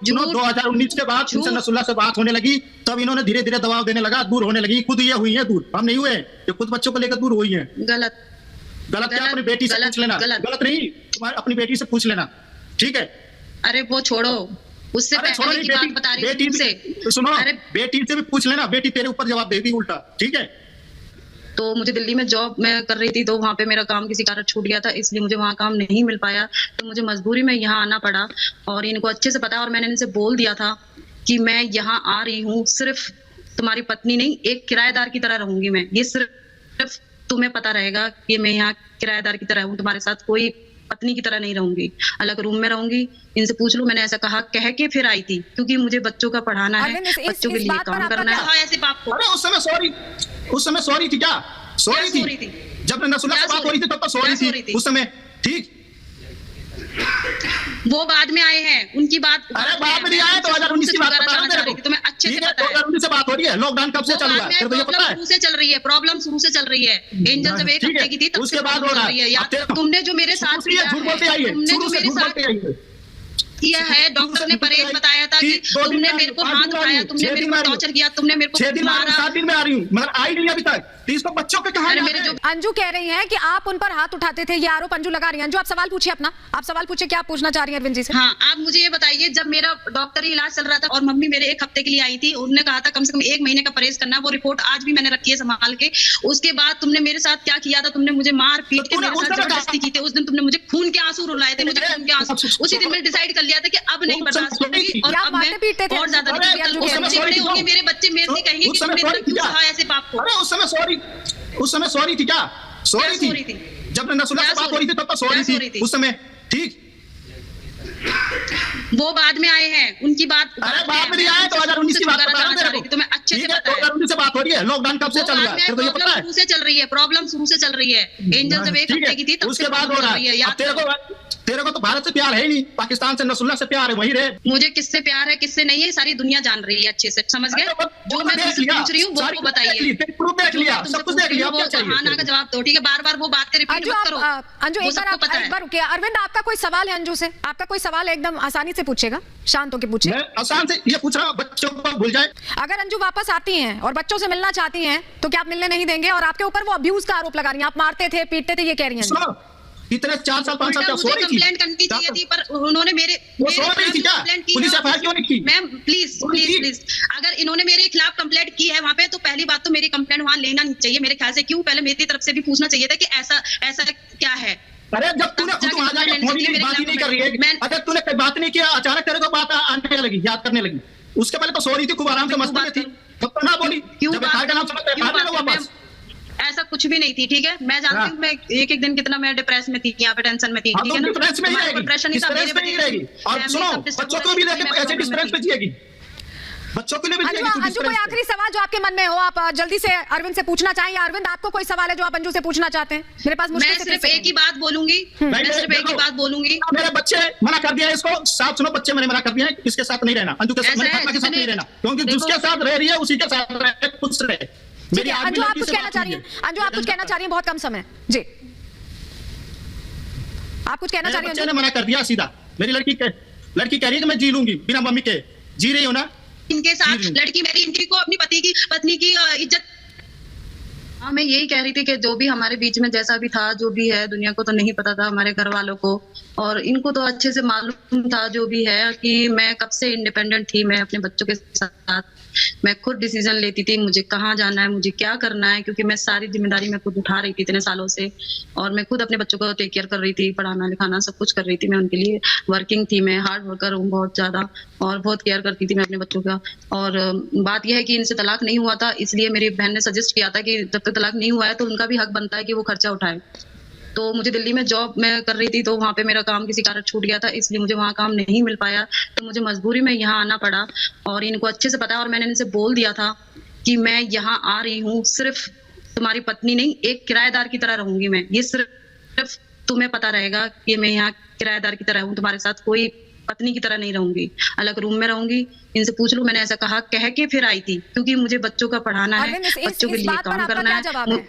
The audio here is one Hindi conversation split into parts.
2019 के बाद इनसे नसरुल्लाह से बात होने लगी, तब इन्होंने धीरे धीरे दबाव देने लगा, दूर होने लगी। खुद ये हुई है दूर, हम नहीं हुए, ये खुद बच्चों को लेकर दूर हुई है। गलत क्या? अपनी बेटी से पूछ लेना। गलत नहीं, तुम्हारी अपनी बेटी से पूछ लेना, ठीक है? अरे वो छोड़ो, उससे पहले की बात बता रही हूं तुमसे। सुनो, बेटी से भी पूछ लेना, बेटी तेरे ऊपर जवाब देगी उल्टा, ठीक है? तो मुझे दिल्ली में जॉब मैं कर रही थी, तो वहाँ पे मेरा काम किसी कारण छूट गया था, इसलिए मुझे वहाँ काम नहीं मिल पाया, तो मुझे मजबूरी में यहाँ आना पड़ा। और इनको अच्छे से पता है, और मैंने इनसे बोल दिया था कि मैं यहाँ आ रही हूँ सिर्फ तुम्हारी पत्नी नहीं, एक किराएदार की तरह रहूंगी मैं। ये सिर्फ तुम्हें पता रहेगा कि मैं यहाँ किराएदार की तरह हूँ, तुम्हारे साथ कोई पत्नी की तरह नहीं रहूंगी, अलग रूम में रहूंगी। इनसे पूछ लो, मैंने ऐसा कहा, कह के फिर आई थी, क्योंकि मुझे बच्चों का पढ़ाना है, बच्चों के लिए काम करना है। ऐसे बाप को उस समय सॉरी थी क्या? सॉरी थी जब नसरुल्लाह से बात हो रही थी, तब तो सॉरी थी उस समय, ठीक? वो बाद में आए हैं, उनकी बात। अरे बाद में नहीं आए, 2019 की बात बता रहा हूं तेरे को। तुम्हें अच्छे से पता है 2019 से बात हो रही है। लॉकडाउन कब से चालू हुआ है, तेरे को ये पता है? शुरू से चल रही है प्रॉब्लम, शुरू से चल रही है। एंजल जब एक हफ्ते की थी, तब उसके बाद हो रहा है। तुमने जो मेरे साथ किया है, तुमने जो मेरे साथ किया है, डॉक्टर ने परहेज बताया था कि तुमने मेरे को हाथ उठाया, तुमने मेरे को टॉर्चर किया, तुमने मेरे को 6 दिन मारा। 7 दिन में आ रही हूँ, मगर आई नहीं अभी तक। इसको बच्चों के कहा अंजू कह रही हैं कि आप उन पर हाथ उठाते थे, ये आरोप अंजू लगा रही हैं। अंजू, आप सवाल पूछिए अपना, आप सवाल पूछिए, क्या आप पूछना चाह रही हैं अरविंद जी से? हाँ, आप मुझे ये बताइए, जब मेरा डॉक्टरी इलाज चल रहा था और मम्मी मेरे 1 हफ्ते के लिए आई थी, उन्होंने कहा था कम से कम 1 महीने का परहेज करना, वो रिपोर्ट आज भी मैंने रखी है संभाल के। उसके बाद तुमने मेरे साथ क्या किया था? तुमने मुझे मार पीट के मेरे साथ जबरदस्ती की थी। उस दिन तुमने मुझे खून के आंसू रुलाए थे, मुझे खून के आंसू। उसी दिन मैंने डिसाइड कर लिया था कि अब नहीं बर्दाश्त करूंगी, और अब मैं और ज्यादा बड़े होंगे, मेरे बच्चे मेरे से कहेंगे कि तुमने इतना क्यों कहा ऐसे बाप को। अरे उस समय सॉरी थी क्या? सॉरी थी जब नसरुल्लाह से बात हो रही थी, तब तो सॉरी थी उस समय, ठीक? वो बाद में आए हैं, उनकी बात। अरे बाद में नहीं आए, 2019 की बात बता रहा हूं तेरे को। तुम्हें अच्छे से पता है 2019 से बात हो रही है। लॉकडाउन कब से चालू हुआ है, तेरे को ये पता है? शुरू से चल रही है प्रॉब्लम, शुरू से चल रही है। एंजल जब एक हफ्ते की थी, तब उसके बाद हो रहा है। तेरे को तो भारत से प्यार है ही नहीं, पाकिस्तान से नसरुल्लाह से प्यार है, वही रहे। मुझे किससे प्यार है किससे नहीं है सारी दुनिया जान रही है अच्छे से, समझ गए? जो मैं तुमसे पूछ रही हूँ वो बताइए। प्रूफ देख लिया, सब कुछ देख लिया, क्या चाहिए? हाँ ना का जवाब दो, ठीक है? बार-बार वो बात रिपीट मत करो। अंजू, एक बार रुकिए। अरविंद, आपका कोई सवाल है अंजू से? आपका कोई सवाल है, एकदम आसानी से पूछेगा, शांत होकर पूछिए। आसान से ये पूछ रहा हूं, बच्चों को भूल जाए। अगर अंजू वापस आती हैं और बच्चों से मिलना चाहती हैं, तो क्या आप मिलने नहीं देंगे? और आपके ऊपर वो अब्यूज का आरोप लगा रही हैं, आप मारते थे, पीटते थे, ये कह रही हैं। इतने 4 साल 5 साल मुझे कंप्लेंट करनी चाहिए थी, पर उन्होंने मेरे कंप्लेंट की। पुलिस एफआईआर क्यों नहीं की? मैम प्लीज, अगर इन्होंने मेरे खिलाफ कंप्लेंट की है वहाँ पे, तो पहली बात तो मेरी कंप्लेंट वहाँ लेना नहीं चाहिए मेरे ख्याल से। क्यों? पहले मेरी तरफ से भी पूछना चाहिए था कि ऐसा क्या है। अरे जब तूने वहां जाके फोन ही बात ही नहीं कर रही है, अगर तूने कोई बात नहीं किया, अचानक तेरे को बात आने लगी, याद करने लगी। उसके पहले तो सो रही थी, खूब आराम से मस्ती में थी, तब तो ना बोली। जब एफआईआर का नाम सुना वापस। ऐसा कुछ भी नहीं थी, ठीक है? मैं जानती हूँ मैं एक दिन कितना मैं डिप्रेस में थी, यहाँ पे टेंशन में थी, ठीक है ना? डिप्रेशन ही रहेगी। और सुनो, बच्चों को भी लेके ऐसे डिप्रेस में जिएगी, बच्चों के लिए भी जिएगी। अंजू, कोई आखिरी सवाल जो आपके मन में हो, आप जल्दी से अरविंद से पूछना चाहें? अरविंद, आपको कोई सवाल है जो आप अंजू से पूछना चाहते हैं? मेरे पास मैं सिर्फ एक ही बात बोलूंगी, मेरे बच्चे मना कर दिया इसको, साथ सुनो, बच्चे मैंने मना कर दिया है, इसके साथ नहीं रहना, अंजू के साथ नहीं रहना, क्योंकि जिसके साथ रह रही है उसी के साथ रहे, खुश रहे। अंजू, आप कुछ कहना चाह रही हैं? अंजू, आप कुछ कहना चाह रही हैं? बहुत कम समय जी, आप कुछ कहना चाह रही हैं? बच्चे ने मना कर दिया सीधा। मेरी लड़की कह रही है कि मैं जी लूंगी बिना मम्मी के। जी रही हो ना? इनके साथ लड़की मेरी, इनकी को अपनी पत्नी की इज्जत। हाँ, मैं यही कह रही थी कि जो भी हमारे बीच में जैसा भी था, जो भी है, दुनिया को तो नहीं पता था, हमारे घर वालों को और इनको तो अच्छे से मालूम था जो भी है, कि मैं कब से इंडिपेंडेंट थी। मैं अपने बच्चों के साथ मैं खुद डिसीजन लेती थी, मुझे कहाँ जाना है, मुझे क्या करना है, क्योंकि मैं सारी जिम्मेदारी मैं खुद उठा रही थी इतने सालों से, और मैं खुद अपने बच्चों को टेक केयर कर रही थी, पढ़ाना लिखाना सब कुछ कर रही थी। मैं उनके लिए वर्किंग थी, मैं हार्ड वर्कर हूँ बहुत ज्यादा, और बहुत केयर करती थी मैं अपने बच्चों का। और बात यह है कि इनसे तलाक नहीं हुआ था, इसलिए मेरी बहन ने सजेस्ट किया था कि जब तक तलाक नहीं हुआ है तो उनका भी हक बनता है कि वो खर्चा उठाए। तो मुझे दिल्ली में जॉब मैं कर रही थी, तो वहाँ पे मेरा काम किसी कारण छूट गया था, इसलिए मुझे वहाँ काम नहीं मिल पाया, तो मुझे मजबूरी में यहाँ आना पड़ा। और इनको अच्छे से पता है, और मैंने इनसे बोल दिया था कि मैं यहाँ आ रही हूँ सिर्फ तुम्हारी पत्नी नहीं, एक किराएदार की तरह रहूंगी मैं। ये सिर्फ तुम्हें पता रहेगा कि मैं यहाँ किराएदार की तरह हूँ, तुम्हारे साथ कोई पत्नी की तरह नहीं रहूंगी, अलग रूम में रहूंगी। इनसे पूछ लो, मैंने ऐसा कहा, कह के फिर आई थी, क्योंकि मुझे बच्चों का पढ़ाना है, बच्चों के लिए काम करना है।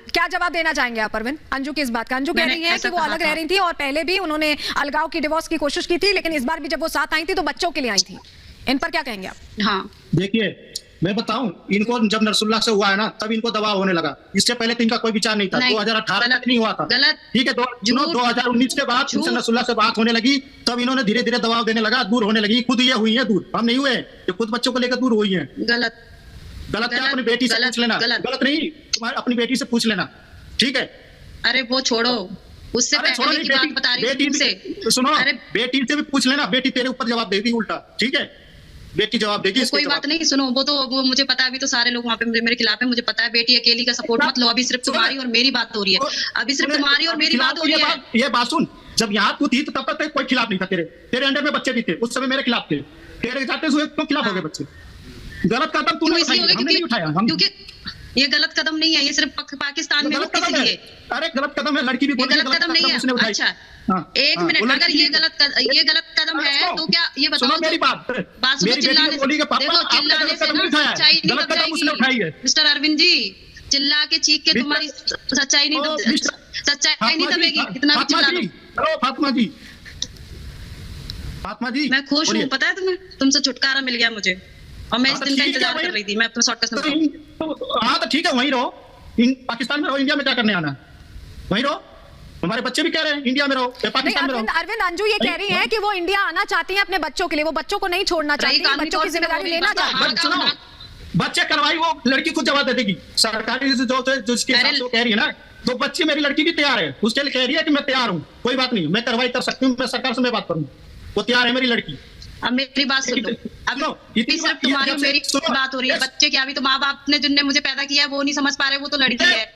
क्या जवाब देना चाहेंगे आप अरविंद अंजू की इस बात का? अंजू कह रही है कि वो अलग रह रही थी और पहले भी उन्होंने अलगाव की, डिवोर्स की कोशिश की थी, लेकिन इस बार भी जब वो साथ आई थी तो बच्चों के लिए आई थी। इन पर क्या कहेंगे आप? हाँ देखिए मैं बताऊं, इनको जब नरसुल्ला से हुआ है ना, तब इनको दबाव होने लगा। इससे पहले तो इनका कोई विचार नहीं था। 2018 तक नहीं हुआ था। गलत, ठीक है, 2019 के बाद इनसे नरसुल्ला से बात होने लगी, तब इन्होंने धीरे धीरे दबाव देने लगा, दूर होने लगी। खुद ये हुई है दूर, हम नहीं हुए, ये खुद बच्चों को लेकर दूर हुई है। गलत गलत क्या? अपनी बेटी से पूछ लेना। गलत नहीं, तुम्हारी अपनी बेटी से पूछ लेना, ठीक है? अरे वो छोड़ो, उससे पहले की बात बता रही हूँ तुमसे। सुनो, बेटी से भी पूछ लेना, बेटी तेरे ऊपर जवाब देगी उल्टा, ठीक है? बेटी जवाब देगी। कोई बात नहीं, सुनो, वो मुझे पता है, अभी तो सारे लोग वहाँ पे मेरे खिलाफ है, मुझे पता है। बेटी अकेली का सपोर्ट मत लो, अभी सिर्फ तुम्हारी और मेरी बात हो रही है। अभी सिर्फ तुम्हारी और मेरी बात हो रही है। ये बात सुन, जब यहाँ तू थी तो तब तक कोई खिलाफ नहीं था। तेरे अंडर में बच्चे भी थे, उस समय मेरे खिलाफ थे। तेरे जाते हुए क्यों खिलाफ हो गए बच्चे? गलत कदम तूने उठाया, क्योंकि ये गलत कदम नहीं है, ये सिर्फ पाकिस्तान में गलत कदम है। अरे गलत कदम है, लड़की भी बोल रही है गलत कदम नहीं है। अच्छा एक मिनट, अगर ये गलत कदम है तो क्या ये बताओ? मेरी बात सुनो, चिल्लाने से देखो, चिल्लाने से ना सच्चाई नहीं बन जाएगी मिस्टर अरविंद जी। चिल्ला के चीख के तुम्हारी सच्चाई नहीं दबेगी, इतना भी चिल्ला लो। फातिमा जी मैं खुश हूँ, पता है तुम्हें, तुमसे छुटकारा मिल गया मुझे, और मैं इस दिन का इंतजार कर रही थी। मैं अपना शॉर्टकट समझ। हाँ तो ठीक है, वहीं रहो, पाकिस्तान में रहो, इंडिया में क्या करने आना? वहीं रहो, हमारे बच्चे भी कह रहे हैं इंडिया में रहो, पाकिस्तान में रहो। अरविंद, अंजू ये कह रही है कि वो इंडिया आना चाहती है अपने बच्चों के लिए, वो बच्चों को नहीं छोड़ना चाहती, बच्चों की जिम्मेदारी लेना चाहती है। बच्चे करवाई, वो लड़की खुद जवाब दे देगी। सरकारी जो इसके हिसाब से कह रही है ना, तो बच्ची मेरी लड़की भी तैयार है, उसके लिए कह रही है कि मैं तैयार हूँ, कोई बात नहीं, मैं करवाई कर सकती हूँ, मैं सरकार से मैं बात करूँ, वो तैयार है मेरी लड़की। अब मेरी बात सुन लो, अब सिर्फ तुम्हारी मेरी बात हो रही है। बच्चे क्या, अभी तो माँ बाप ने जिनने मुझे पैदा किया है वो नहीं समझ पा रहे, वो तो लड़की है।